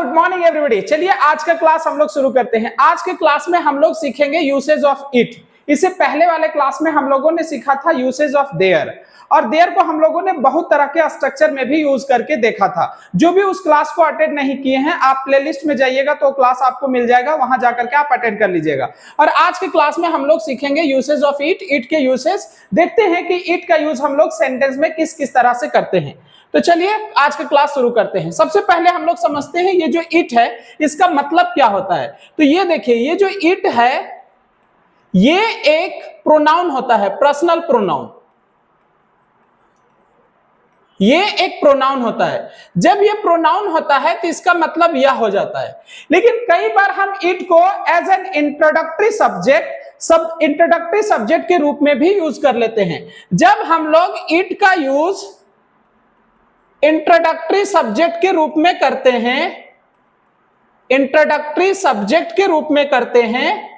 Good morning everybody. चलिए आज का क्लास हम लोग शुरू करते हैं। आज के क्लास में हम लोग सीखेंगे यूसेज ऑफ इट। इससे पहले वाले क्लास में हम लोगों ने सीखा था यूसेज ऑफ देयर, और देयर को हम लोगों ने बहुत तरह के स्ट्रक्चर में भी यूज करके देखा था। जो भी उस क्लास को अटेंड नहीं किए हैं, आप प्लेलिस्ट में जाइएगा तो क्लास आपको मिल जाएगा, वहां जाकर के आप अटेंड कर लीजिएगा। और आज के क्लास में हम लोग सीखेंगे यूसेज ऑफ इट। इट के यूसेज देखते हैं कि इट का यूज हम लोग सेंटेंस में किस किस तरह से करते हैं। तो चलिए आज का क्लास शुरू करते हैं। सबसे पहले हम लोग समझते हैं ये जो इट है इसका मतलब क्या होता है। तो ये देखिए, ये जो इट है ये एक प्रोनाउन होता है, पर्सनल प्रोनाउन। ये एक प्रोनाउन होता है। जब ये प्रोनाउन होता है तो इसका मतलब यह हो जाता है। लेकिन कई बार हम इट को एज एन इंट्रोडक्टरी सब्जेक्ट के रूप में भी यूज कर लेते हैं। जब हम लोग इट का यूज इंट्रोडक्टरी सब्जेक्ट के रूप में करते हैं, इंट्रोडक्टरी सब्जेक्ट के रूप में करते हैं,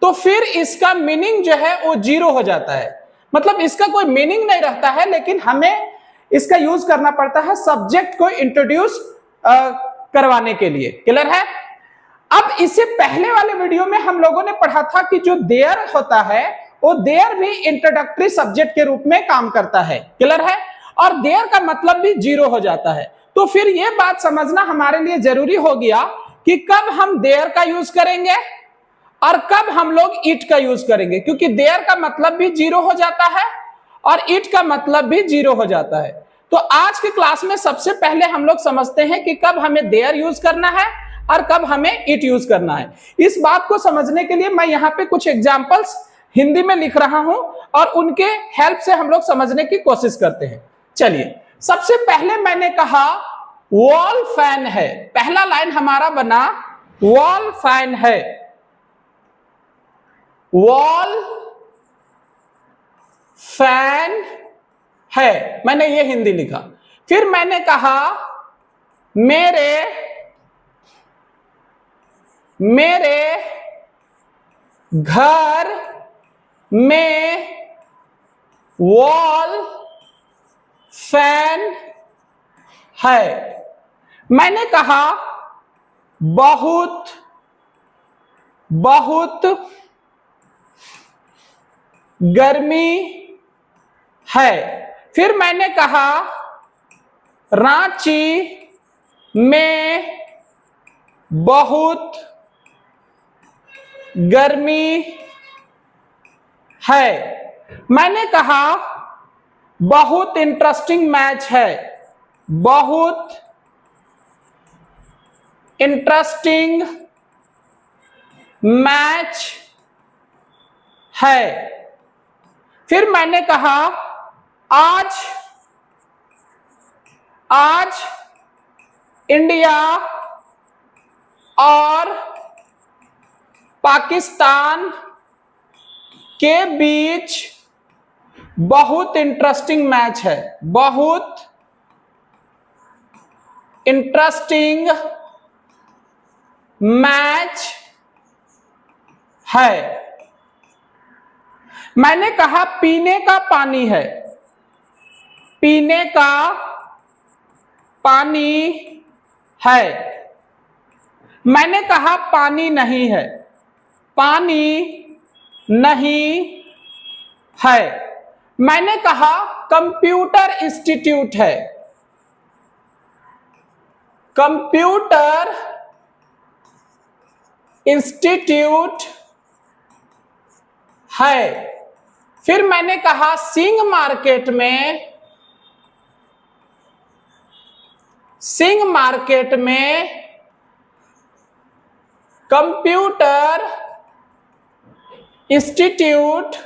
तो फिर इसका मीनिंग जो है वो जीरो हो जाता है। मतलब इसका कोई मीनिंग नहीं रहता है, लेकिन हमें इसका यूज करना पड़ता है सब्जेक्ट को इंट्रोड्यूस करवाने के लिए। क्लियर है? अब इससे पहले वाले वीडियो में हम लोगों ने पढ़ा था कि जो देयर होता है वो देयर भी इंट्रोडक्टरी सब्जेक्ट के रूप में काम करता है। क्लियर है? और देयर का मतलब भी जीरो हो जाता है। तो फिर यह बात समझना हमारे लिए जरूरी हो गया कि कब हम देयर का यूज करेंगे और कब हम लोग इट का यूज करेंगे, क्योंकि देयर का मतलब भी जीरो हो जाता है और इट का मतलब भी जीरो हो जाता है। तो आज के क्लास में सबसे पहले हम लोग समझते हैं कि कब हमें देयर यूज करना है और कब हमें इट यूज करना है। इस बात को समझने के लिए मैं यहाँ पे कुछ एग्जाम्पल्स हिंदी में लिख रहा हूं और उनके हेल्प से हम लोग समझने की कोशिश करते हैं। चलिए, सबसे पहले मैंने कहा वॉल फैन है। पहला लाइन हमारा बना वॉल फैन है। वॉल फैन है, मैंने ये हिंदी लिखा। फिर मैंने कहा मेरे घर में वॉल फैन है। मैंने कहा बहुत गर्मी है। फिर मैंने कहा रांची में बहुत गर्मी है। मैंने कहा बहुत इंटरेस्टिंग मैच है। बहुत इंटरेस्टिंग मैच है। फिर मैंने कहा आज इंडिया और पाकिस्तान के बीच बहुत इंटरेस्टिंग मैच है। बहुत इंटरेस्टिंग मैच है। मैंने कहा पीने का पानी है। पीने का पानी है। मैंने कहा पानी नहीं है। पानी नहीं है। मैंने कहा कंप्यूटर इंस्टीट्यूट है। कंप्यूटर इंस्टीट्यूट है। फिर मैंने कहा सिंह मार्केट में कंप्यूटर इंस्टीट्यूट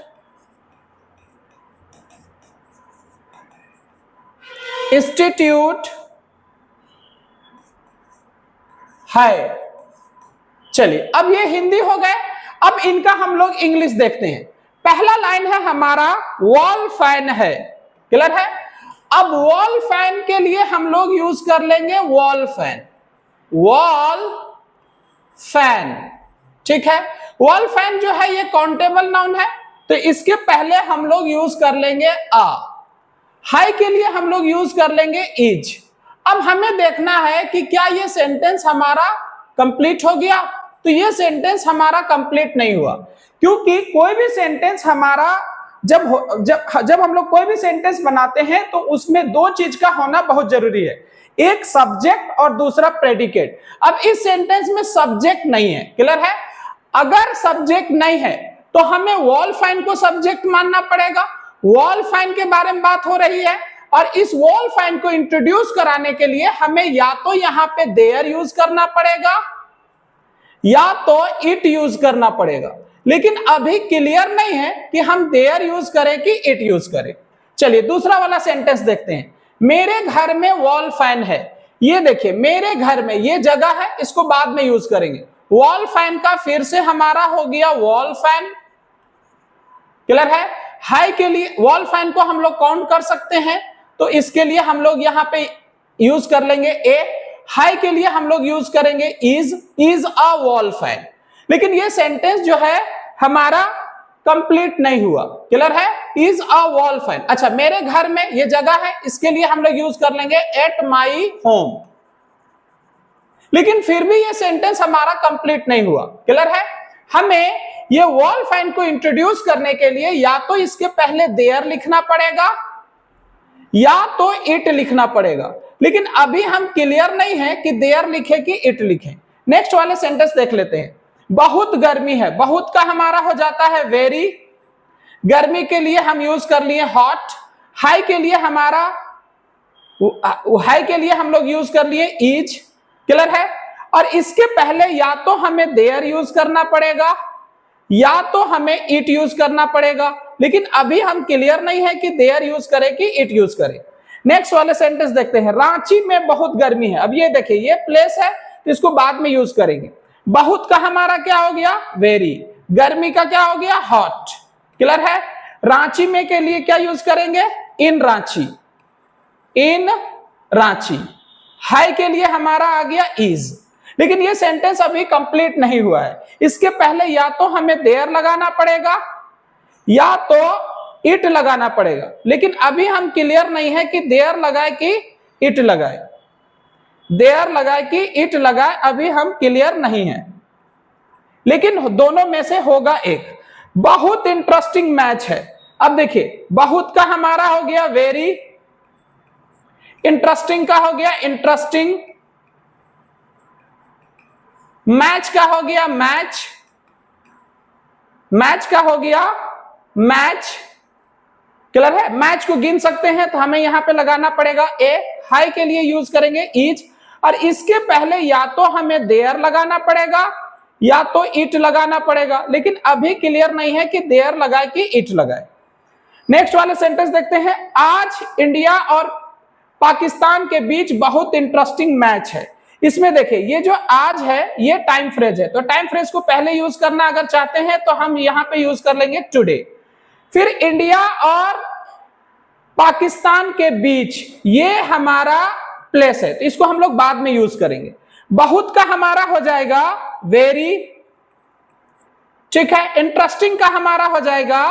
है। चलिए, अब ये हिंदी हो गए। अब इनका हम लोग इंग्लिश देखते हैं। पहला लाइन है हमारा वॉल फैन है। क्लियर है? अब वॉल फैन के लिए हम लोग यूज कर लेंगे वॉल फैन। वॉल फैन, ठीक है। वॉल फैन जो है ये काउंटेबल नाउन है, तो इसके पहले हम लोग यूज कर लेंगे आ। हाई के लिए हम लोग यूज कर लेंगे इज। अब हमें देखना है कि क्या ये सेंटेंस हमारा कंप्लीट हो गया। तो ये सेंटेंस हमारा कंप्लीट नहीं हुआ, क्योंकि कोई भी सेंटेंस हमारा जब हम लोग कोई भी सेंटेंस बनाते हैं तो उसमें दो चीज का होना बहुत जरूरी है, एक सब्जेक्ट और दूसरा प्रेडिकेट। अब इस सेंटेंस में सब्जेक्ट नहीं है, क्लियर है। अगर सब्जेक्ट नहीं है तो हमें वॉल फाइन को सब्जेक्ट मानना पड़ेगा। वॉल फाइन के बारे में बात हो रही है, और इस वॉल फाइन को इंट्रोड्यूस कराने के लिए हमें या तो यहां पे देयर यूज करना पड़ेगा या तो इट यूज करना पड़ेगा। लेकिन अभी क्लियर नहीं है कि हम देयर यूज करें कि इट यूज करें। चलिए दूसरा वाला सेंटेंस देखते हैं। मेरे घर में वॉल फैन है। ये देखिए, मेरे घर में ये जगह है, इसको बाद में यूज करेंगे। वॉल फैन का फिर से हमारा हो गया वॉल फैन, क्लियर है। हाई के लिए वॉल फैन को हम लोग काउंट कर सकते हैं, तो इसके लिए हम लोग यहां पे यूज कर लेंगे ए। हाई के लिए हम लोग यूज करेंगे इज अ वॉल फैन। लेकिन ये सेंटेंस जो है हमारा कंप्लीट नहीं हुआ, क्लियर है। Is a wall fan. अच्छा, मेरे घर में ये जगह है, इसके लिए हम लोग यूज कर लेंगे एट माई होम। लेकिन फिर भी ये सेंटेंस हमारा कंप्लीट नहीं हुआ, क्लियर है। हमें ये वॉल फैन को इंट्रोड्यूस करने के लिए या तो इसके पहले देयर लिखना पड़ेगा या तो इट लिखना पड़ेगा। लेकिन अभी हम क्लियर नहीं है कि देयर लिखे कि इट लिखे। नेक्स्ट वाले सेंटेंस देख लेते हैं। बहुत गर्मी है। बहुत का हमारा हो जाता है वेरी। गर्मी के लिए हम यूज कर लिए हॉट। हाई के लिए हम लोग यूज कर लिए इज, क्लियर है। और इसके पहले या तो हमें देयर यूज करना पड़ेगा या तो हमें इट यूज करना पड़ेगा। लेकिन अभी हम क्लियर नहीं है कि देयर यूज करें कि इट यूज करें। नेक्स्ट वाले सेंटेंस देखते हैं। रांची में बहुत गर्मी है। अब ये देखिए, ये प्लेस है तो इसको बाद में यूज करेंगे। बहुत का हमारा क्या हो गया वेरी। गर्मी का क्या हो गया हॉट, क्लियर है। रांची में के लिए क्या यूज करेंगे इन रांची, इन रांची। हाई के लिए हमारा आ गया इज। लेकिन ये सेंटेंस अभी कंप्लीट नहीं हुआ है। इसके पहले या तो हमें देयर लगाना पड़ेगा या तो इट लगाना पड़ेगा। लेकिन अभी हम क्लियर नहीं है कि देयर लगाए कि इट लगाए, देयर लगाए कि इट लगाए, अभी हम क्लियर नहीं है। लेकिन दोनों में से होगा एक। बहुत इंटरेस्टिंग मैच है। अब देखिए, बहुत का हमारा हो गया वेरी, इंटरेस्टिंग का हो गया इंटरेस्टिंग, मैच का हो गया मैच, मैच का हो गया मैच, क्लियर है। मैच को गिन सकते हैं तो हमें यहां पे लगाना पड़ेगा ए। हाई के लिए यूज करेंगे इज, और इसके पहले या तो हमें देयर लगाना पड़ेगा या तो इट लगाना पड़ेगा। लेकिन अभी क्लियर नहीं है कि देयर लगाए कि इट लगाए। नेक्स्ट वाले सेंटेंस देखते हैं। आज इंडिया और पाकिस्तान के बीच बहुत इंटरेस्टिंग मैच है। इसमें देखिए, ये जो आज है ये टाइम फ्रेज है, तो टाइम फ्रेज को पहले यूज करना अगर चाहते हैं तो हम यहां पे यूज कर लेंगे टुडे। फिर इंडिया और पाकिस्तान के बीच ये हमारा प्लेस है, तो इसको हम लोग बाद में यूज करेंगे। बहुत का हमारा हो जाएगा वेरी, ठीक है। इंटरेस्टिंग का हमारा हो जाएगा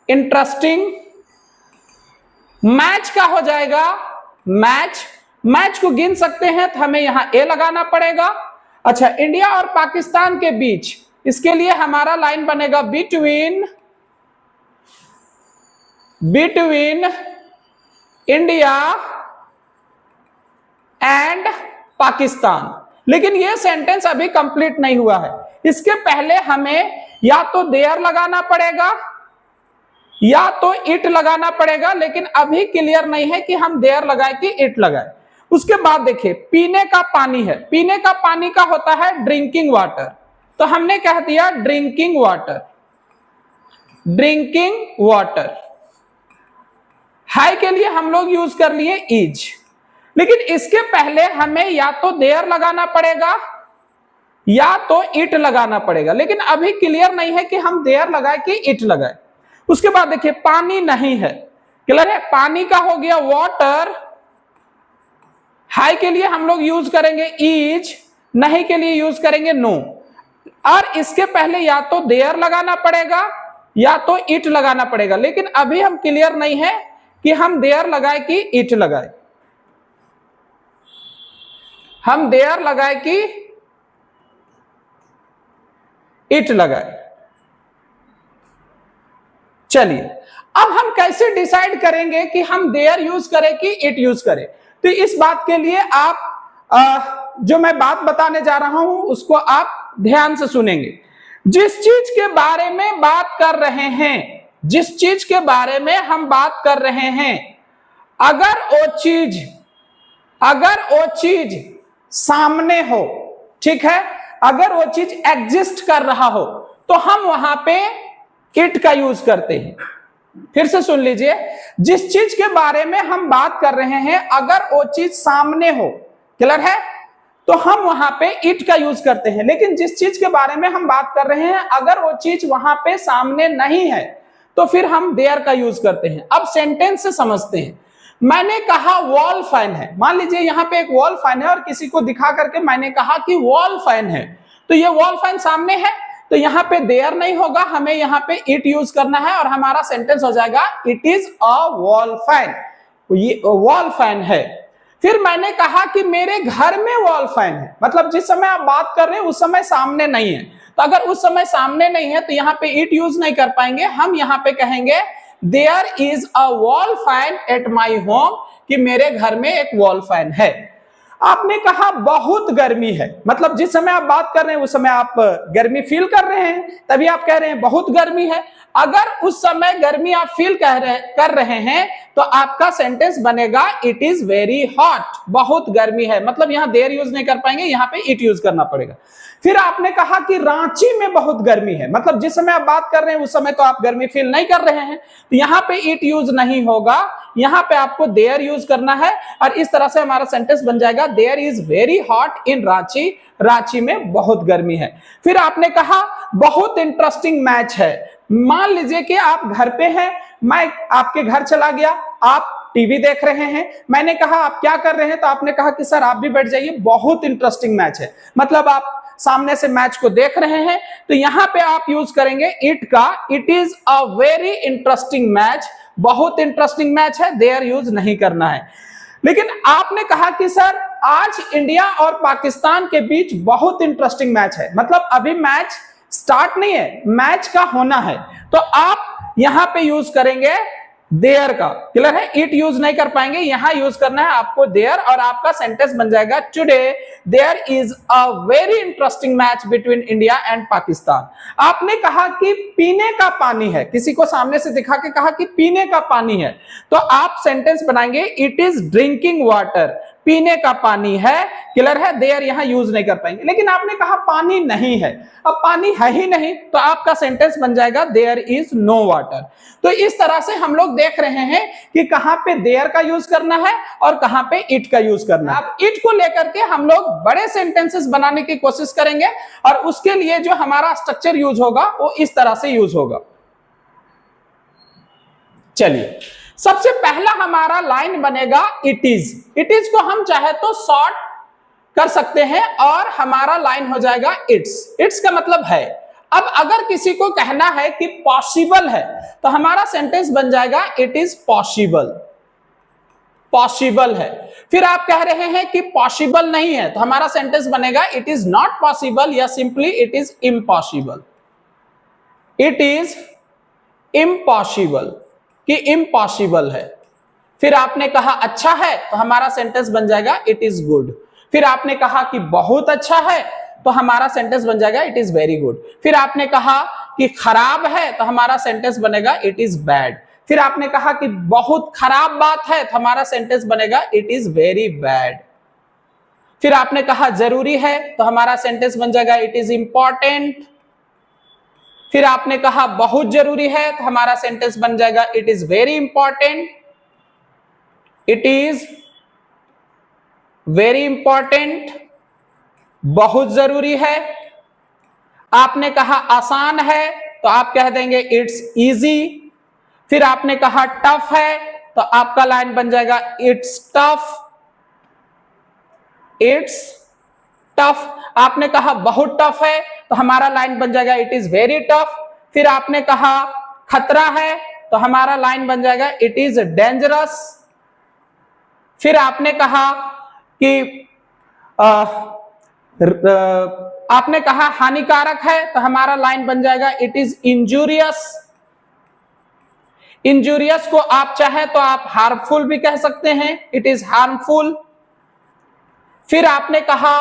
इंटरेस्टिंग, मैच का हो जाएगा मैच। मैच को गिन सकते हैं तो हमें यहां ए लगाना पड़ेगा। अच्छा, इंडिया और पाकिस्तान के बीच, इसके लिए हमारा लाइन बनेगा between, between India and Pakistan. लेकिन यह सेंटेंस अभी कंप्लीट नहीं हुआ है। इसके पहले हमें या तो देयर लगाना पड़ेगा या तो इट लगाना पड़ेगा। लेकिन अभी क्लियर नहीं है कि हम देयर लगाए कि इट लगाए। उसके बाद देखिए, पीने का पानी है। पीने का पानी का होता है ड्रिंकिंग वाटर, तो हमने कह दिया drinking water, drinking water. High के लिए हम लोग यूज कर लिए इज। लेकिन इसके पहले हमें या तो देयर लगाना पड़ेगा या तो इट लगाना पड़ेगा। लेकिन अभी क्लियर नहीं है कि हम देयर लगाए कि इट लगाए। उसके बाद देखिए, पानी नहीं है, क्लियर है। पानी का हो गया वाटर। हाई के लिए हम लोग यूज करेंगे इज, नहीं के लिए यूज करेंगे नो। और इसके पहले या तो देयर लगाना पड़ेगा या तो इट लगाना पड़ेगा। लेकिन अभी हम क्लियर नहीं है कि हम देयर लगाए कि इट लगाए। हम देयर लगाए कि इट लगाए। चलिए अब हम कैसे डिसाइड करेंगे कि हम देयर यूज करें कि इट यूज करें। तो इस बात के लिए आप जो मैं बात बताने जा रहा हूं उसको आप ध्यान से सुनेंगे। जिस चीज के बारे में बात कर रहे हैं, जिस चीज के बारे में हम बात कर रहे हैं, अगर वो चीज सामने हो, ठीक है, अगर वो चीज एग्जिस्ट कर रहा हो तो हम वहां पे इट का यूज करते हैं। फिर से सुन लीजिए, जिस चीज के बारे में हम बात कर रहे हैं अगर वो चीज सामने हो, क्लियर है, तो हम वहां पे इट का यूज करते हैं। लेकिन जिस चीज के बारे में हम बात कर रहे हैं अगर वो चीज वहां पे सामने नहीं है तो फिर हम देयर का यूज करते हैं। अब सेंटेंस से समझते हैं। मैंने कहा वॉल फैन है, मान लीजिए यहां पे एक वॉल फैन है और किसी को दिखा करके मैंने कहा कि वॉल फैन है, तो ये वॉल फैन सामने है तो यहां पे देयर नहीं होगा, हमें यहां पे इट यूज करना है और हमारा सेंटेंस हो जाएगा it is a wall fan, ये वॉल फैन है। फिर मैंने कहा कि मेरे घर में वॉल फैन है, मतलब जिस समय आप बात कर रहे हैं उस समय सामने नहीं है, तो अगर उस समय सामने नहीं है तो यहाँ पे इट यूज नहीं कर पाएंगे, हम यहाँ पे कहेंगे there is a wall fan at my home, कि मेरे घर में एक वॉल फैन है। आपने कहा बहुत गर्मी है, मतलब जिस समय आप बात कर रहे हैं उस समय आप गर्मी फील कर रहे हैं, तभी आप कह रहे हैं बहुत गर्मी है। अगर उस समय गर्मी आप फील कर रहे हैं तो आपका सेंटेंस बनेगा इट इज वेरी हॉट, बहुत गर्मी है, मतलब यहां देयर यूज नहीं कर पाएंगे, यहां पे इट यूज करना पड़ेगा। फिर आपने कहा कि रांची में बहुत गर्मी है, मतलब जिस समय आप बात कर रहे हैं उस समय तो आप गर्मी फील नहीं कर रहे हैं, तो यहां पे इट यूज नहीं होगा, यहां पे आपको देयर यूज करना है और इस तरह से हमारा सेंटेंस बन जाएगा there is very hot in Ranchi, Ranchi में बहुत गर्मी है। फिर आपने कहा बहुत इंटरेस्टिंग मैच है, मान लीजिए कि आप घर पे हैं, मैं आपके घर चला गया, आप टीवी देख रहे हैं, मैंने कहा आप क्या कर रहे हैं, तो आपने कहा कि सर आप भी बैठ जाइए, बहुत इंटरेस्टिंग मैच है, मतलब आप सामने से मैच को देख रहे हैं, तो यहां पे आप यूज करेंगे इट का, it is a very interesting match, बहुत इंटरेस्टिंग मैच है, देयर यूज नहीं करना है। लेकिन आपने कहा कि सर आज इंडिया और पाकिस्तान के बीच बहुत इंटरेस्टिंग मैच है, मतलब अभी मैच स्टार्ट नहीं है, मैच का होना है, तो आप यहां पे यूज करेंगे देयर का, क्लियर है, इट यूज नहीं कर पाएंगे, यहां यूज करना है आपको देयर और आपका सेंटेंस बन जाएगा today there is a very interesting match between India and Pakistan. आपने कहा कि पीने का पानी है, किसी को सामने से दिखा के कहा कि पीने का पानी है, तो आप सेंटेंस बनाएंगे इट इज ड्रिंकिंग वाटर, पीने का पानी है, क्लियर है, देयर यहां यूज नहीं कर पाएंगे। लेकिन आपने कहा पानी नहीं है, अब पानी है ही नहीं, तो आपका सेंटेंस बन जाएगा देयर इज नो वाटर। तो इस तरह से हम लोग देख रहे हैं कि कहां पे देयर का यूज करना है और कहां पे इट का यूज करना है। अब इट को लेकर के हम लोग बड़े सेंटेंसेस बनाने की कोशिश करेंगे और उसके लिए जो हमारा स्ट्रक्चर यूज होगा वो इस तरह से यूज होगा। चलिए सबसे पहला हमारा लाइन बनेगा इट इज, इट इज को हम चाहे तो शॉर्ट कर सकते हैं और हमारा लाइन हो जाएगा इट्स, इट्स का मतलब है। अब अगर किसी को कहना है कि पॉसिबल है तो हमारा सेंटेंस बन जाएगा इट इज पॉसिबल, पॉसिबल है। फिर आप कह रहे हैं कि पॉसिबल नहीं है तो हमारा सेंटेंस बनेगा इट इज नॉट पॉसिबल या simply it is impossible, it is impossible, कि इम्पॉसिबल है। फिर आपने कहा अच्छा है तो हमारा सेंटेंस बन जाएगा इट इज गुड। फिर आपने कहा कि बहुत अच्छा है तो हमारा सेंटेंस बन जाएगा इट इज वेरी गुड। फिर आपने कहा कि खराब है तो हमारा सेंटेंस बनेगा इट इज बैड। फिर आपने कहा कि बहुत खराब बात है तो हमारा सेंटेंस बनेगा इट इज वेरी बैड। फिर आपने कहा जरूरी है तो हमारा सेंटेंस बन जाएगा इट इज इंपॉर्टेंट। फिर आपने कहा बहुत जरूरी है तो हमारा सेंटेंस बन जाएगा it is very important, it is very important, बहुत जरूरी है। आपने कहा आसान है तो आप कह देंगे इट्स इजी। फिर आपने कहा टफ है तो आपका लाइन बन जाएगा इट्स टफ, इट्स टफ। आपने कहा बहुत टफ है तो हमारा लाइन बन जाएगा इट इज वेरी टफ। फिर आपने कहा खतरा है तो हमारा लाइन बन जाएगा इट इज डेंजरस। फिर आपने कहा कि आपने कहा हानिकारक है, तो हमारा लाइन बन जाएगा इट इज इंजूरियस। इंजूरियस को आप चाहे तो आप हार्मफुल भी कह सकते हैं, इट इज हार्मफुल। फिर आपने कहा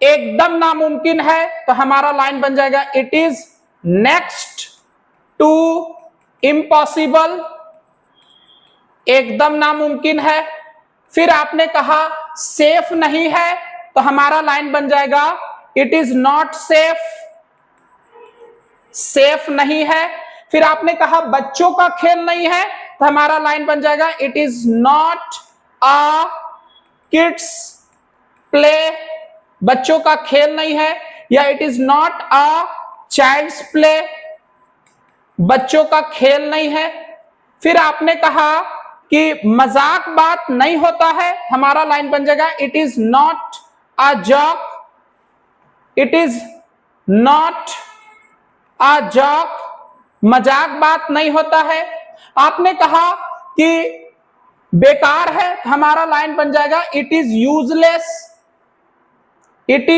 एकदम नामुमकिन है, तो हमारा लाइन बन जाएगा it is next to impossible. एकदम नामुमकिन है। फिर आपने कहा सेफ नहीं है, तो हमारा लाइन बन जाएगा it is not safe. Safe नहीं है। फिर आपने कहा बच्चों का खेल नहीं है, तो हमारा लाइन बन जाएगा it is not a kids play. बच्चों का खेल नहीं है, या it is not a child's play. बच्चों का खेल नहीं है। फिर आपने कहा कि मजाक बात नहीं होता है, हमारा लाइन बन जाएगा it is not a joke. It is not a joke. मजाक बात नहीं होता है। आपने कहा कि बेकार है, हमारा लाइन बन जाएगा it is useless. It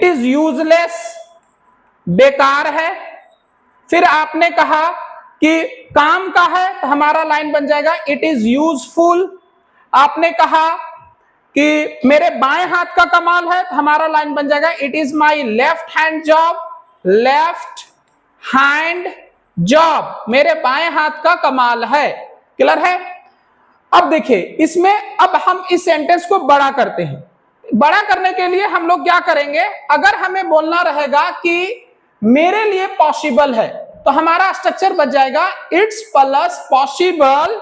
is useless. बेकार है। फिर आपने कहा कि काम का है, तो हमारा लाइन बन जाएगा इट इज यूजफुल। आपने कहा कि मेरे बाएं हाथ का कमाल है, तो हमारा लाइन बन जाएगा it is my left hand job. Left hand job, मेरे बाएं हाथ का कमाल है। क्लियर है? अब देखिए इसमें, अब हम इस सेंटेंस को बड़ा करते हैं। बड़ा करने के लिए हम लोग क्या करेंगे, अगर हमें बोलना रहेगा कि मेरे लिए पॉसिबल है, तो हमारा स्ट्रक्चर बच जाएगा इट्स प्लस पॉसिबल।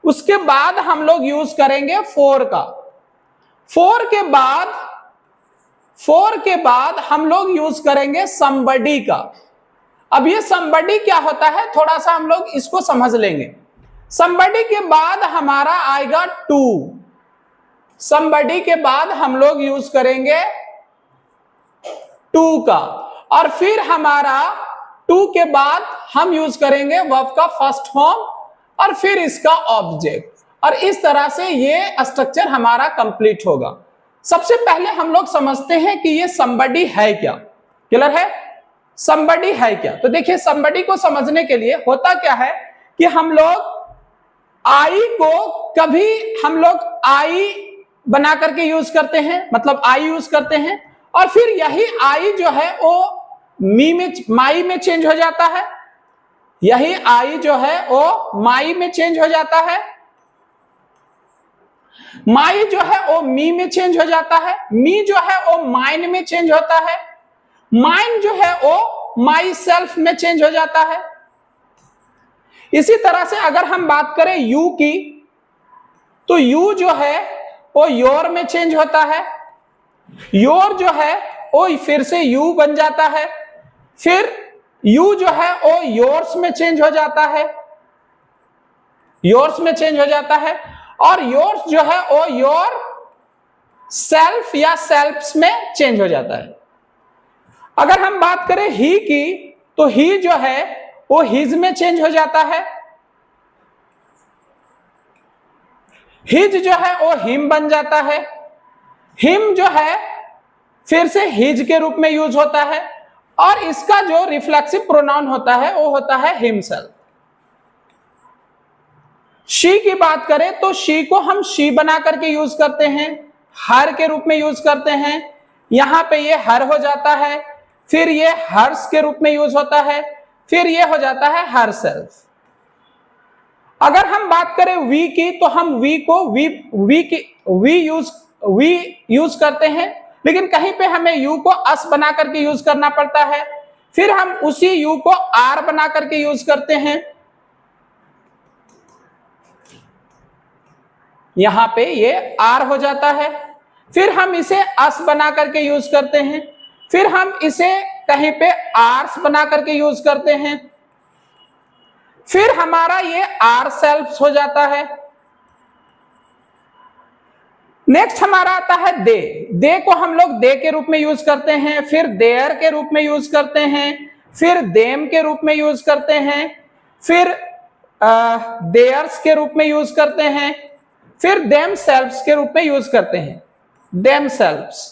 उसके बाद हम लोग यूज करेंगे फोर का। फोर के बाद हम लोग यूज करेंगे somebody का। अब ये somebody क्या होता है, थोड़ा सा हम लोग इसको समझ लेंगे। somebody के बाद हमारा आएगा to। somebody के बाद हम लोग यूज करेंगे to का, और फिर हमारा to के बाद हम यूज करेंगे वर्ब का फर्स्ट फॉर्म, और फिर इसका ऑब्जेक्ट, और इस तरह से ये स्ट्रक्चर हमारा कंप्लीट होगा। सबसे पहले हम लोग समझते हैं कि ये somebody है क्या। क्लियर है? somebody है क्या? तो देखिए somebody को समझने के लिए होता क्या है कि हम लोग आई को कभी हम लोग आई बना करके यूज करते हैं, मतलब आई यूज करते हैं, और फिर यही आई जो है वो माई में चेंज हो जाता है। यही आई जो है वो माई में चेंज हो जाता है। माई जो है वो मी में चेंज हो जाता है। मी जो है वो माइन में चेंज होता है। माइन जो है वो माई सेल्फ में चेंज हो जाता है। इसी तरह से अगर हम बात करें यू की, तो यू जो है वो योर में चेंज होता है। योर जो है वो फिर से यू बन जाता है। फिर यू जो है वो योर्स में चेंज हो जाता है। योर्स में चेंज हो जाता है, और योर्स जो है वो योर सेल्फ या सेल्फ्स में चेंज हो जाता है। अगर हम बात करें ही की, तो ही जो है वो हिज में चेंज हो जाता है। हिज जो है वो हिम बन जाता है। हिम जो है फिर से हिज के रूप में यूज होता है, और इसका जो रिफ्लेक्सिव प्रोनाउन होता है वो होता है हिमसेल्फ। शी की बात करें तो शी को हम शी बना करके यूज करते हैं, हर के रूप में यूज करते हैं। यहां पे ये हर हो जाता है, फिर ये हर्स के रूप में यूज होता है, फिर ये हो जाता है हर सेल्फ। अगर हम बात करें वी की, तो हम वी को वी यूज करते हैं, लेकिन कहीं पे हमें यू को अस बना करके यूज करना पड़ता है। फिर हम उसी यू को आर बना करके यूज करते हैं। यहां पे ये आर हो जाता है। फिर हम इसे अस बना करके यूज करते हैं। फिर हम इसे कहीं पे आर्स बना करके यूज करते हैं। फिर हमारा ये आर सेल्फ हो जाता है। नेक्स्ट हमारा आता है दे। दे को हम लोग दे के रूप में यूज करते हैं, फिर देयर के रूप में यूज करते हैं, फिर देम के रूप में यूज करते हैं, फिर देयर्स के रूप में यूज करते हैं, फिर देम सेल्व्स के रूप में यूज करते हैं। themselves।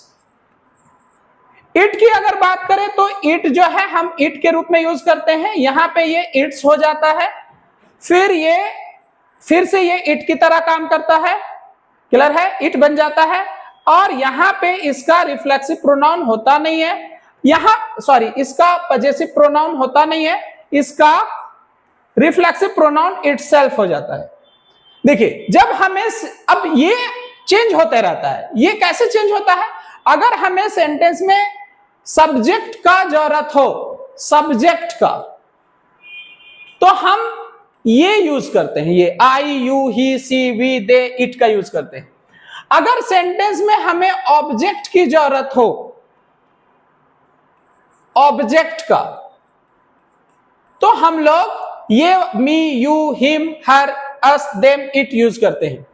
इट की अगर बात करें तो इट जो है हम इट के रूप में यूज करते हैं, यहां पे ये इट्स हो जाता है, फिर से ये इट की तरह काम करता है, क्लियर है, इट बन जाता है। और यहां पे इसका रिफ्लेक्सिव प्रोनाउन होता नहीं है, इसका पजेसिव प्रोनाउन होता नहीं है, इसका रिफ्लेक्सिव प्रोनाउन इटसेल्फ हो जाता है। देखिए जब हमें, अब ये चेंज होते रहता है, ये कैसे चेंज होता है, अगर हमें सेंटेंस में सब्जेक्ट का जरूरत हो, सब्जेक्ट का, तो हम ये यूज करते हैं, ये I, you, he, she, we, they, it का यूज करते हैं। अगर सेंटेंस में हमें ऑब्जेक्ट की जरूरत हो, ऑब्जेक्ट का, तो हम लोग ये me, you, him, her, us, them, it use करते हैं।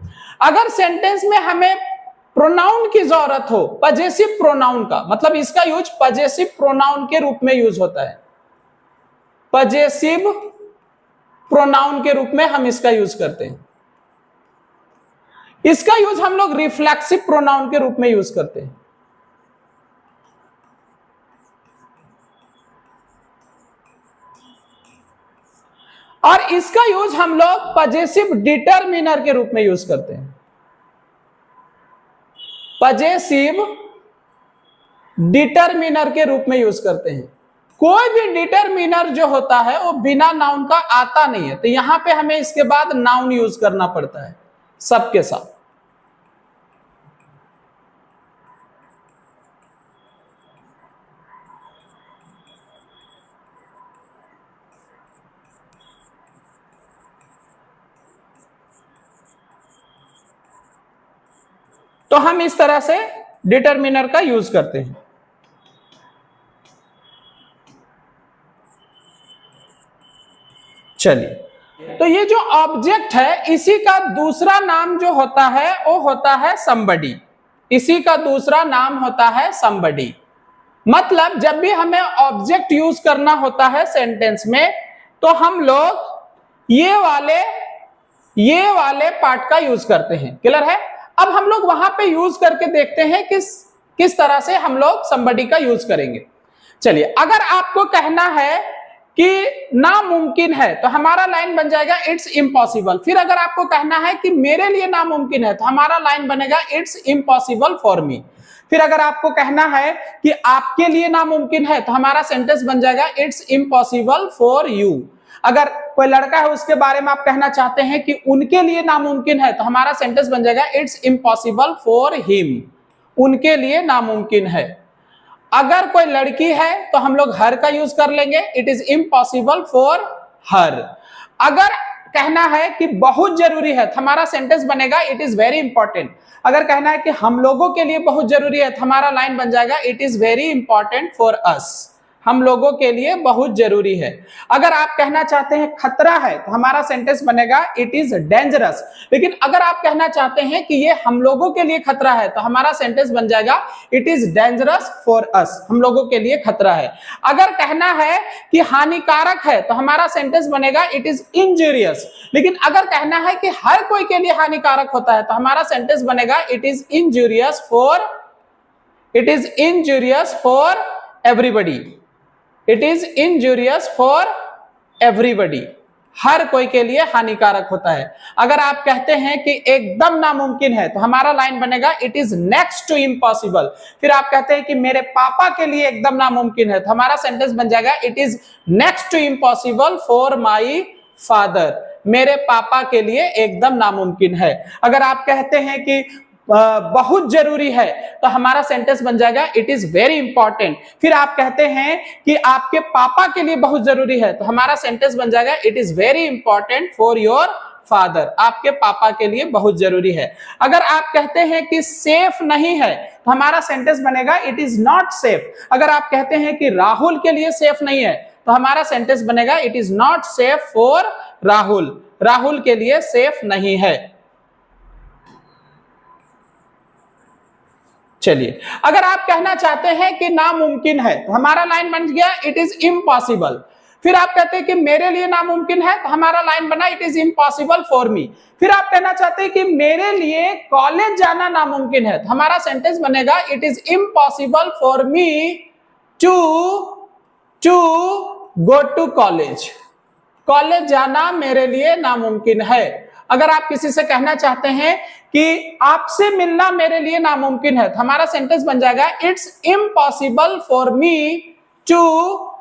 अगर सेंटेंस में हमें प्रोनाउन की जरूरत हो, पजेसिव प्रोनाउन का, मतलब इसका यूज पजेसिव प्रोनाउन के रूप में यूज होता है, पजेसिव प्रोनाउन के रूप में हम इसका यूज करते हैं। इसका यूज हम लोग रिफ्लेक्सिव प्रोनाउन के रूप में यूज करते हैं। और इसका यूज हम लोग पजेसिव डिटरमिनर के रूप में यूज करते हैं, पजेसिव डिटरमिनर के रूप में यूज करते हैं। कोई भी डिटरमिनर जो होता है वो बिना नाउन का आता नहीं है, तो यहां पे हमें इसके बाद नाउन यूज करना पड़ता है सबके साथ। तो हम इस तरह से डिटरमिनर का यूज करते हैं। चलिए, तो ये जो ऑब्जेक्ट है इसी का दूसरा नाम जो होता है वो होता है somebody। इसी का दूसरा नाम होता है somebody। मतलब जब भी हमें ऑब्जेक्ट यूज करना होता है सेंटेंस में, तो हम लोग ये वाले पार्ट का यूज करते हैं, क्लियर है। अब हम लोग वहां पे यूज करके देखते हैं किस तरह से हम लोग somebody का यूज करेंगे। चलिए, अगर आपको कहना है कि नामुमकिन है तो हमारा लाइन बन जाएगा इट्स इम्पॉसिबल। फिर अगर आपको कहना है कि मेरे लिए नामुमकिन है तो हमारा लाइन बनेगा इट्स इम्पॉसिबल फॉर मी। फिर अगर आपको कहना है कि आपके लिए नामुमकिन है तो हमारा सेंटेंस बन जाएगा इट्स इम्पॉसिबल फॉर यू। अगर कोई लड़का है उसके बारे में आप कहना चाहते हैं कि उनके लिए नामुमकिन है तो हमारा सेंटेंस बन जाएगा इट्स इम्पॉसिबल फॉर हिम, उनके लिए नामुमकिन है। अगर कोई लड़की है तो हम लोग हर का यूज कर लेंगे, it is impossible for her. अगर कहना है कि बहुत जरूरी है तो हमारा सेंटेंस बनेगा इट इज वेरी इंपॉर्टेंट। अगर कहना है कि हम लोगों के लिए बहुत जरूरी है तो हमारा लाइन बन जाएगा it is very important for us, हम लोगों के लिए बहुत जरूरी है। अगर आप कहना चाहते हैं खतरा है तो हमारा सेंटेंस बनेगा इट इज डेंजरस। लेकिन अगर आप कहना चाहते हैं कि ये हम लोगों के लिए खतरा है तो हमारा सेंटेंस बन जाएगा it is dangerous for us, हम लोगों के लिए खतरा है। अगर कहना है कि हानिकारक है तो हमारा सेंटेंस बनेगा इट इज इंजूरियस। लेकिन अगर कहना है कि हर कोई के लिए हानिकारक होता है तो हमारा सेंटेंस बनेगा it is injurious for everybody. It is injurious for everybody, हर कोई के लिए हानिकारक होता है। अगर आप कहते हैं कि एकदम नामुमकिन है तो हमारा लाइन बनेगा it is next to impossible. फिर आप कहते हैं कि मेरे पापा के लिए एकदम नामुमकिन है तो हमारा सेंटेंस बन जाएगा it is next to impossible for my father, मेरे पापा के लिए एकदम नामुमकिन है। अगर आप कहते हैं कि बहुत जरूरी है तो हमारा सेंटेंस बन जाएगा इट इज वेरी इंपॉर्टेंट। फिर आप कहते हैं कि आपके पापा के लिए बहुत जरूरी है तो हमारा सेंटेंस बन जाएगा it is very important for your father, आपके पापा के लिए बहुत जरूरी है। अगर आप कहते हैं कि सेफ नहीं है तो हमारा सेंटेंस बनेगा इट इज नॉट सेफ। अगर आप कहते हैं कि राहुल के लिए सेफ नहीं है तो हमारा सेंटेंस बनेगा it is not safe for Rahul, Rahul के लिए सेफ नहीं है। चलिए, अगर आप कहना चाहते हैं कि नामुमकिन है तो हमारा लाइन बन गया इट इज इम्पॉसिबल। फिर आप कहते हैं कि मेरे लिए नामुमकिन है, तो हमारा लाइन बना इट इज इम्पॉसिबल फॉर मी। फिर आप कहना चाहते हैं कि मेरे लिए कॉलेज जाना नामुमकिन है, तो हमारा सेंटेंस बनेगा it is impossible for me to go to college. College जाना मेरे लिए नामुमकिन है। अगर आप किसी से कहना चाहते हैं कि आपसे मिलना मेरे लिए नामुमकिन है, तो हमारा सेंटेंस बन जाएगा it's impossible for me to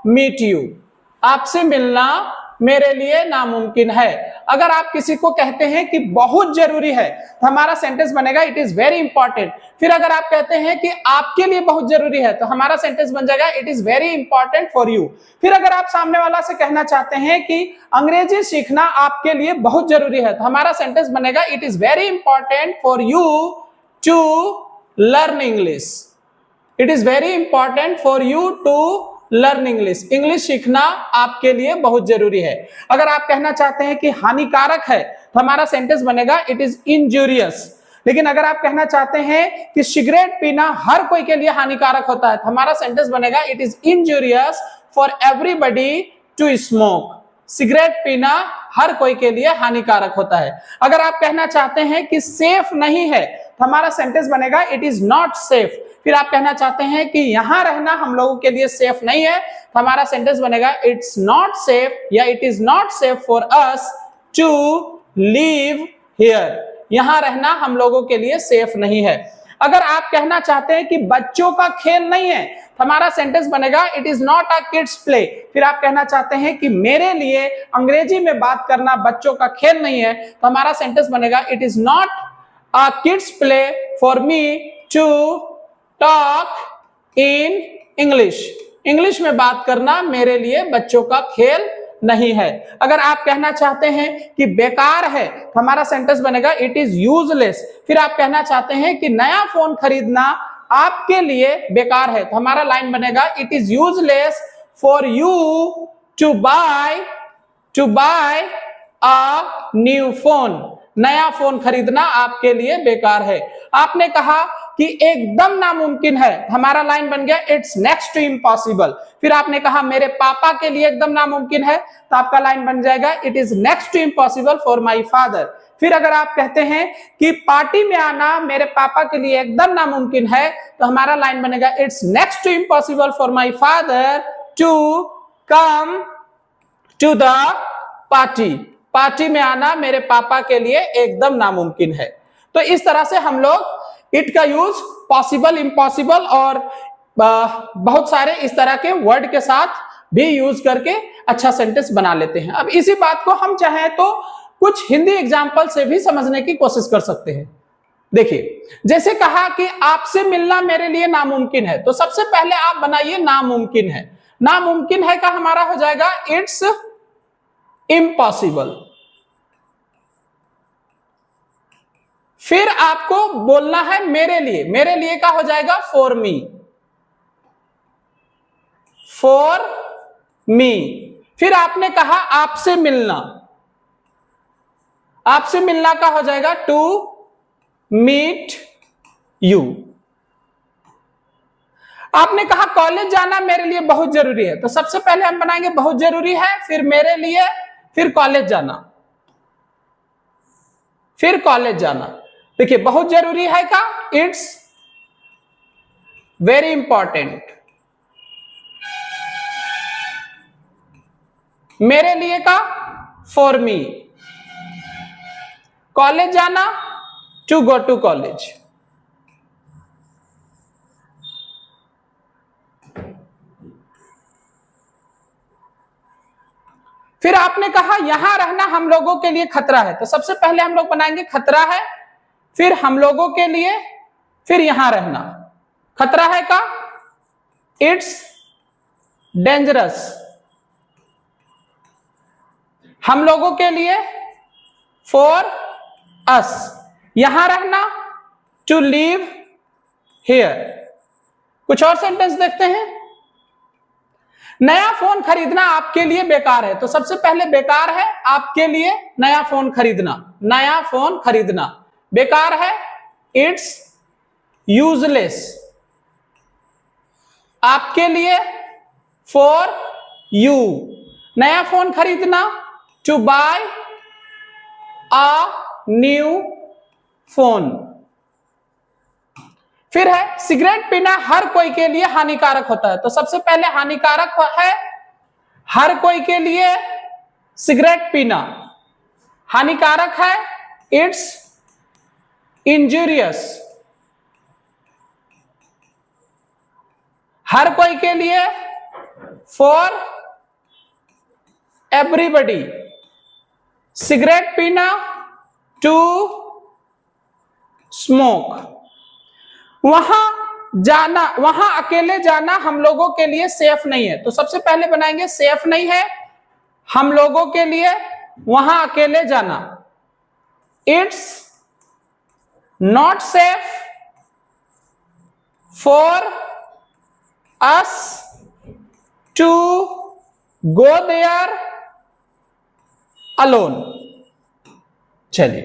meet you. आपसे मिलना मेरे लिए नामुमकिन है। अगर आप किसी को कहते हैं कि बहुत जरूरी है, तो हमारा सेंटेंस बनेगा इट इज वेरी इंपॉर्टेंट। फिर अगर आप कहते हैं कि आपके लिए बहुत जरूरी है, तो हमारा सेंटेंस बन जाएगा it is very important for you. फिर अगर आप सामने वाला से कहना चाहते हैं कि अंग्रेजी सीखना आपके लिए बहुत जरूरी है, तो हमारा सेंटेंस बनेगा it is very important for you to learn English. It is very important for you to learn English. English सीखना आपके लिए बहुत जरूरी है। अगर आप कहना चाहते हैं कि हानिकारक है, तो हमारा सेंटेंस बनेगा इट इज इंजूरियस। लेकिन अगर आप कहना चाहते हैं कि सिगरेट पीना हर कोई के लिए हानिकारक होता है, तो हमारा सेंटेंस बनेगा it is injurious for everybody to smoke. Cigarette पीना हर कोई के लिए हानिकारक होता है। अगर आप कहना चाहते हैं कि सेफ नहीं है, तो हमारा सेंटेंस बनेगा इट इज नॉट सेफ। फिर आप कहना चाहते हैं कि यहां रहना हम लोगों के लिए सेफ नहीं है, तो हमारा सेंटेंस बनेगा इट्स नॉट सेफ या it is not safe for us to live here. यहां रहना हम लोगों के लिए सेफ नहीं है। अगर आप कहना चाहते हैं कि बच्चों का खेल नहीं है, तो हमारा सेंटेंस बनेगा it is not a kids play. फिर आप कहना चाहते हैं कि मेरे लिए अंग्रेजी में बात करना बच्चों का खेल नहीं है, तो हमारा सेंटेंस बनेगा it is not a kids play for me to talk in English. English में बात करना मेरे लिए बच्चों का खेल नहीं है। अगर आप कहना चाहते हैं कि बेकार है, तो हमारा सेंटेंस बनेगा इट इज यूजलेस। फिर आप कहना चाहते हैं कि नया फोन खरीदना आपके लिए बेकार है, तो हमारा लाइन बनेगा it is useless for you to buy a new phone. नया फोन खरीदना आपके लिए बेकार है। आपने कहा कि एकदम नामुमकिन है, हमारा लाइन बन गया इट्स नेक्स्ट टू इम्पॉसिबल। फिर आपने कहा मेरे पापा के लिए एकदम नामुमकिन है, तो आपका लाइन बन जाएगा it is next to impossible for my father. फिर अगर आप कहते हैं कि पार्टी में आना मेरे पापा के लिए एकदम नामुमकिन है, तो हमारा लाइन बनेगा it's next to impossible for my father to come to the party. Party में आना मेरे पापा के लिए एकदम नामुमकिन है। तो इस तरह से हम लोग इट का यूज पॉसिबल, इम्पॉसिबल और बहुत सारे इस तरह के वर्ड के साथ भी यूज करके अच्छा सेंटेंस बना लेते हैं। अब इसी बात को हम चाहें तो कुछ हिंदी एग्जाम्पल से भी समझने की कोशिश कर सकते हैं। देखिए, जैसे कहा कि आपसे मिलना मेरे लिए नामुमकिन है, तो सबसे पहले आप बनाइए नामुमकिन है। नामुमकिन है का हमारा हो जाएगा इट्स इम्पॉसिबल। फिर आपको बोलना है मेरे लिए, मेरे लिए का हो जाएगा फॉर मी, फॉर मी। फिर आपने कहा आपसे मिलना, आपसे मिलना का हो जाएगा टू मीट यू। आपने कहा कॉलेज जाना मेरे लिए बहुत जरूरी है, तो सबसे पहले हम बनाएंगे बहुत जरूरी है, फिर मेरे लिए, फिर कॉलेज जाना, फिर कॉलेज जाना। देखिए, बहुत जरूरी है का इट्स वेरी इंपॉर्टेंट, मेरे लिए का फॉर मी, कॉलेज जाना टू गो टू कॉलेज। फिर आपने कहा यहां रहना हम लोगों के लिए खतरा है, तो सबसे पहले हम लोग बनाएंगे खतरा है, फिर हम लोगों के लिए, फिर यहां रहना। खतरा है का इट्स डेंजरस, हम लोगों के लिए फॉर अस, यहां रहना टू लिव हियर। कुछ और सेंटेंस देखते हैं। नया फोन खरीदना आपके लिए बेकार है, तो सबसे पहले बेकार है आपके लिए नया फोन खरीदना, नया फोन खरीदना बेकार है इट्स यूजलेस, आपके लिए फॉर यू, नया फोन खरीदना, to buy a new phone. फिर है सिगरेट पीना हर कोई के लिए हानिकारक होता है। तो सबसे पहले हानिकारक है हर कोई के लिए सिगरेट पीना हानिकारक है, इट्स इंजूरियस। हर कोई के लिए, फॉर एवरीबडी। सिगरेट पीना, टू स्मोक। वहां जाना, वहां अकेले जाना हम लोगों के लिए सेफ नहीं है। तो सबसे पहले बनाएंगे सेफ नहीं है हम लोगों के लिए वहां अकेले जाना, it's not safe for us to go there alone. चलिए,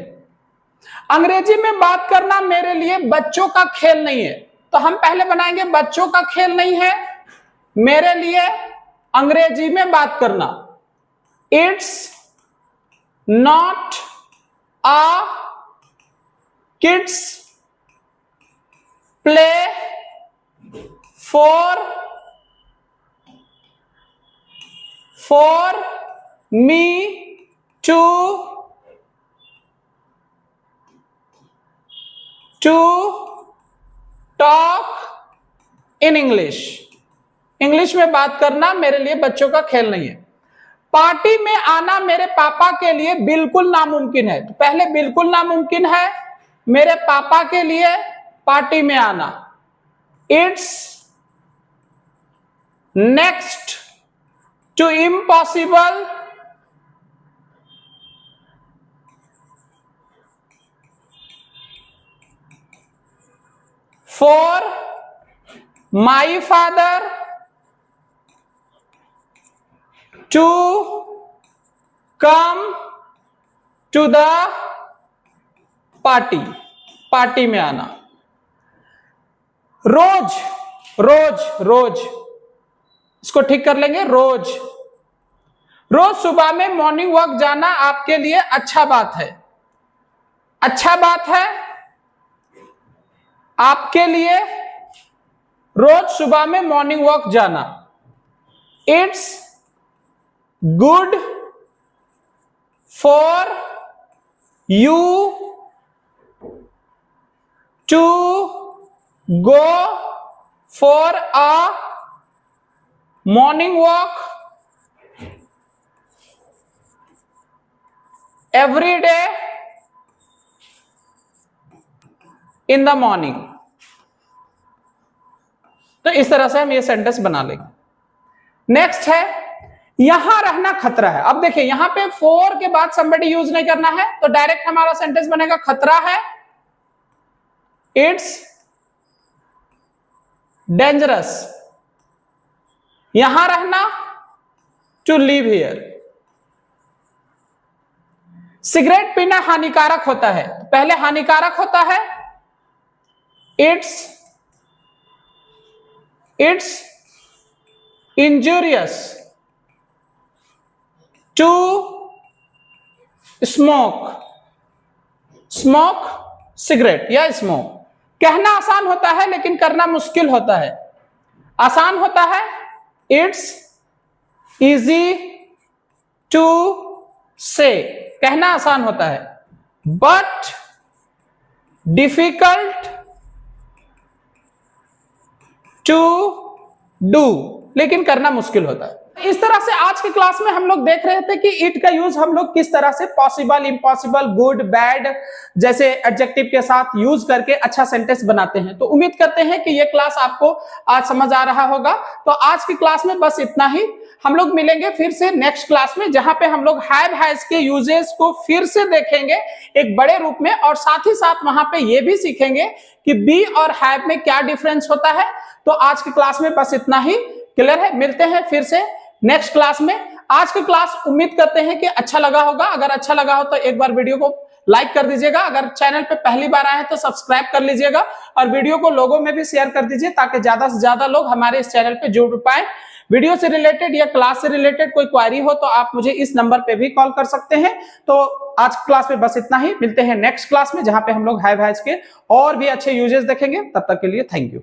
अंग्रेजी में बात करना मेरे लिए बच्चों का खेल नहीं है। तो हम पहले बनाएंगे बच्चों का खेल नहीं है मेरे लिए अंग्रेजी में बात करना, it's not a kids play for me to talk in English. English में बात करना मेरे लिए बच्चों का खेल नहीं है। पार्टी में आना मेरे पापा के लिए बिल्कुल नामुमकिन है। तो पहले बिल्कुल नामुमकिन है मेरे पापा के लिए पार्टी में आना, it's next to impossible for my father to come to the party. Party में आना, रोज रोज रोज, इसको ठीक कर लेंगे, रोज रोज सुबह में मॉर्निंग वॉक जाना आपके लिए अच्छा बात है। अच्छा बात है आपके लिए रोज सुबह में मॉर्निंग वॉक जाना, it's good for you to go for a morning walk every day in the morning. तो इस तरह से हम ये सेंटेंस बना लेंगे। नेक्स्ट है यहां रहना खतरा है। अब देखिए यहां पे फॉर के बाद somebody यूज नहीं करना है, तो डायरेक्ट हमारा सेंटेंस बनेगा खतरा है, इट्स डेंजरस। यहां रहना, टू लिव हियर। सिगरेट पीना हानिकारक होता है। पहले हानिकारक होता है, it's injurious to smoke. Smoke cigarette या स्मोक। कहना आसान होता है लेकिन करना मुश्किल होता है। आसान होता है, इट्स इजी टू से, कहना आसान होता है, बट डिफिकल्ट टू डू, लेकिन करना मुश्किल होता है। इस तरह से आज की क्लास में हम लोग देख रहे थे कि इट का यूज हम लोग किस तरह से पॉसिबल, इम्पॉसिबल, गुड, बैड जैसे एडजेक्टिव के साथ यूज करके अच्छा सेंटेंस बनाते हैं। तो उम्मीद करते हैं कि ये क्लास आपको आज समझ आ रहा होगा। तो आज की क्लास में बस इतना ही। हम लोग मिलेंगे फिर से नेक्स्ट क्लास में, जहां पे हम लोग हैव हैज के यूजेस को फिर से देखेंगे एक बड़े रूप में, और साथ ही साथ वहां पे ये भी सीखेंगे कि बी और हैव में क्या डिफरेंस होता है। तो आज की क्लास में बस इतना ही। क्लियर है? मिलते हैं फिर से नेक्स्ट क्लास में। आज की क्लास उम्मीद करते हैं कि अच्छा लगा होगा। अगर अच्छा लगा हो तो एक बार वीडियो को लाइक कर दीजिएगा। अगर चैनल पे पहली बार आए हैं तो सब्सक्राइब कर लीजिएगा, और वीडियो को लोगों में भी शेयर कर दीजिए ताकि ज्यादा से ज्यादा लोग हमारे इस चैनल पे जुड़ पाए। वीडियो से रिलेटेड या क्लास से रिलेटेड कोई क्वेरी हो तो आप मुझे इस नंबर पे भी कॉल कर सकते हैं। तो आज क्लास में बस इतना ही, मिलते हैं नेक्स्ट क्लास में जहां पे हम लोग हैव हैज के और भी अच्छे यूजेस देखेंगे। तब तक के लिए थैंक यू।